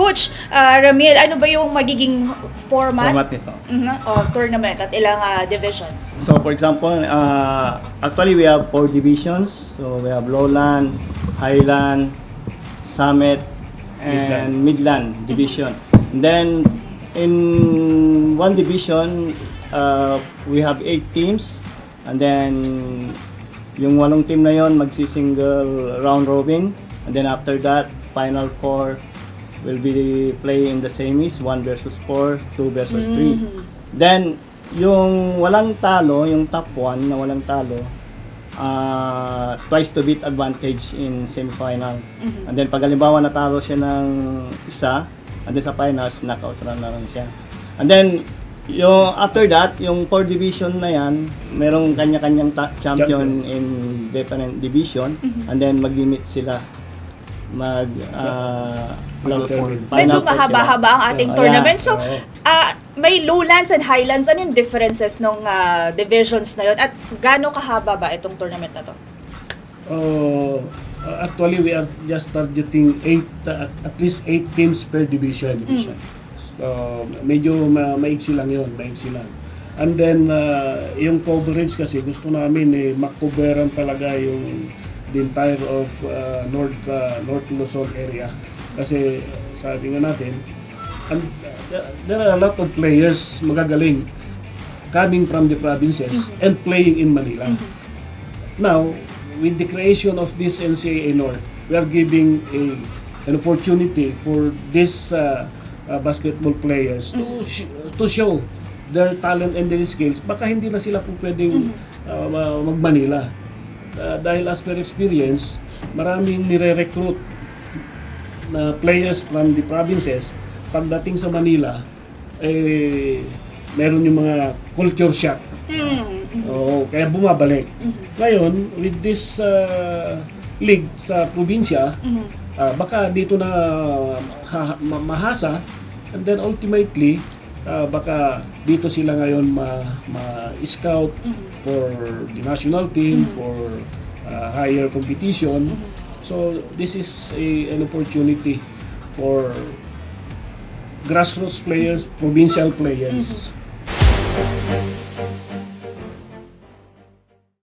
Coach Ramil, ano ba yung magiging format nito. of tournament at ilang divisions? So for example, actually we have 4 divisions. So we have Lowland, Highland, Summit, and Midland division. And then in one division, we have 8 teams. And then yung 8 team na yon magsi-single round robin. And then after that, final 4 will be playing in the semis, 1 versus 4, 2 versus 3. Then, yung walang talo, yung top 1 na walang talo, twice to beat advantage in semifinal. And then, pag halimbawa natalo siya ng isa, and then sa finals, knockout run na lang siya. And then, yung after that, yung 4 division na yan, merong kanya-kanyang champion in different division, and then mag-limit sila Medyo mahaba-haba ang ating tournament. So, may lowlands and highlands. Ano yung differences ng divisions na yun? At gaano kahaba ba itong tournament na to? Actually, we are just targeting at least 8 teams per division. So, medyo maiksi lang yun, maiksi lang. And then, yung coverage kasi gusto namin makoveran talaga yung the entire of North Luzon area. Kasi sabi nga natin, and, there are a lot of players magagaling coming from the provinces and playing in Manila. Now, with the creation of this NCAA North, we are giving an opportunity for these basketball players to show their talent and their skills. Baka hindi na sila po pwedeng mag-Manila. Dahil as per experience, maraming nire-recruit na players from the provinces. Pagdating sa Manila, meron yung mga culture shock. Kaya bumabalik. Ngayon, with this league sa probinsya, baka dito na mahasa, and then ultimately, baka dito sila ngayon ma-scout for the national team, for higher competition. So this is an opportunity for grassroots players, provincial players.